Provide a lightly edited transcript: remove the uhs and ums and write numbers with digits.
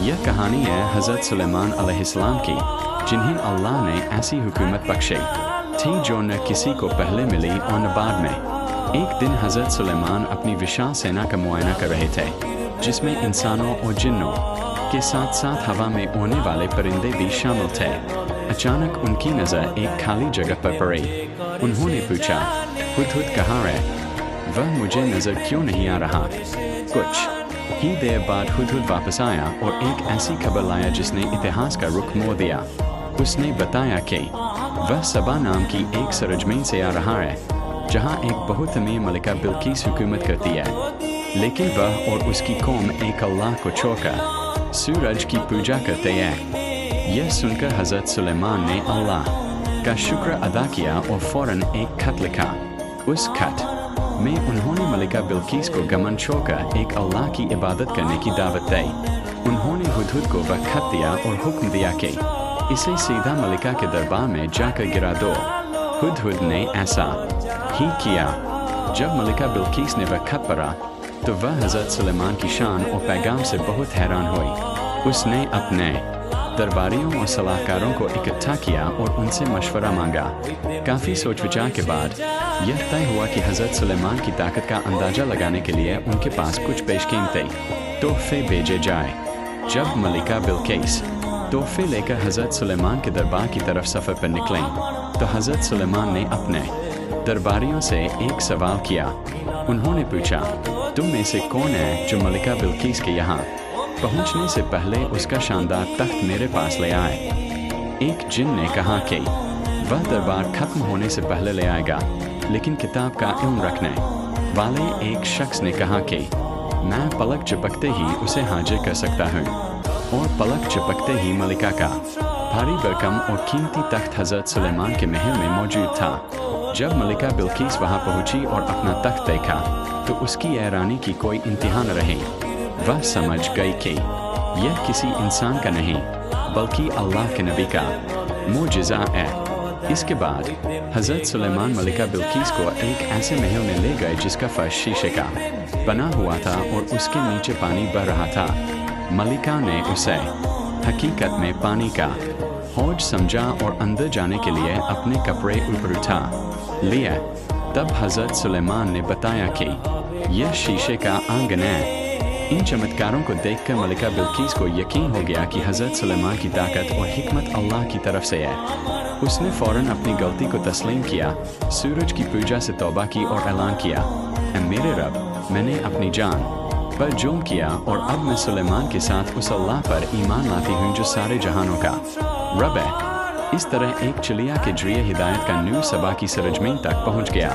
यह कहानी है हज़रत सुलेमान अलैहिस्सलाम की, जिन्हें अल्लाह ने ऐसी हुकूमत बख्शी थी जो न किसी को पहले मिली और न बाद में। एक दिन हज़रत सुलेमान अपनी विशाल सेना का मुआयना कर रहे थे, जिसमें इंसानों और जिन्नों के साथ साथ हवा में उड़ने वाले परिंदे भी शामिल थे। अचानक उनकी नज़र एक खाली जगह पर पड़ी। उन्होंने पूछा, हुदहुद कहाँ है? वह मुझे नज़र क्यों नहीं आ रहा? कुछ ही देर बाद हुदहुद वापस आया और एक ऐसी खबर लाया जिसने इतिहास का रुख मोड़ दिया। उसने बताया कि वह सबा नाम की एक सरजमीन से आ रहा है, जहाँ एक बहुत अमीर मलिका बिल्किस हुकूमत करती है, लेकिन वह और उसकी कौम एक अल्लाह को छोड़कर सूरज की पूजा करते हैं। यह सुनकर हज़रत सुलेमान ने अल्लाह का शुक्र अदा किया और फौरन एक खत लिखा। उस खत में उन्होंने मलिका बिल्किस को गमन छोड़कर एक अल्लाह की इबादत करने की दावत दी। उन्होंने हुदहुद को वह खत दिया और हुक्म दिया कि इसे सीधा मलिका के दरबार में जाकर गिरा दो। हुदहुद ने ऐसा ही किया। जब मलिका बिल्किस ने वह खत पढ़ा तो वह हज़रत सुलेमान की शान और पैगाम से बहुत हैरान हुई। उसने अपने दरबारियों और सलाहकारों को इकट्ठा किया और उनसे मशवरा मांगा। काफ़ी सोच विचार के बाद यह तय हुआ कि हज़रत सुलेमान की ताकत का अंदाज़ा लगाने के लिए उनके पास कुछ पेशकीमती तोहफे भेजे जाए। जब मलिका बिल्किस तोहफे लेकर हज़रत सुलेमान के दरबार की तरफ सफ़र पर निकलें तो हज़रत सुलेमान ने अपने दरबारियों से एक सवाल किया। उन्होंने पूछा, तुम में से कौन है जो मलिका बिल्किस के यहाँ पहुँचने से पहले उसका शानदार तख्त मेरे पास ले आए? एक जिन ने कहा कि वह दरबार खत्म होने से पहले ले आएगा, लेकिन किताब का इल्म रखने वाले एक शख्स ने कहा कि मैं पलक झपकते ही उसे हाजिर कर सकता हूँ। और पलक झपकते ही मलिका का भारी भरकम और कीमती तख्त हज़रत सुलेमान के महल में मौजूद था। जब मलिका बिल्किस वहाँ पहुँची और अपना तख्त देखा तो उसकी हैरानी की कोई इंतहा न रही। वह समझ गई कि यह किसी इंसान का नहीं बल्कि अल्लाह के नबी का मोजिज़ा है। इसके बाद हज़रत सुलेमान मलिका बिल्किस को एक ऐसे महल में ले गए जिसका फर्श शीशे का बना हुआ था और उसके नीचे पानी बह रहा था। मलिका ने उसे हकीकत में पानी का हौज समझा और अंदर जाने के लिए अपने कपड़े ऊपर उठा लिए। तब हज़रत सुलेमान ने बताया कि यह शीशे का आंगन है। इन चमत्कारों को देखकर मलिका बिल्किस को यकीन हो गया कि हज़रत सुलेमान की ताकत और हिकमत अल्लाह की तरफ से है। उसने फ़ौरन अपनी गलती को तस्लीम किया, सूरज की पूजा से तौबा की और ऐलान किया, ऐ मेरे रब, मैंने अपनी जान पर जुर्म किया और अब मैं सुलेमान के साथ उस अल्लाह पर ईमान लाती हूँ जो सारे जहानों का रब है। इस तरह एक चलिया के जरिए हिदायत का नूर सबा की सरजमीन तक पहुँच गया।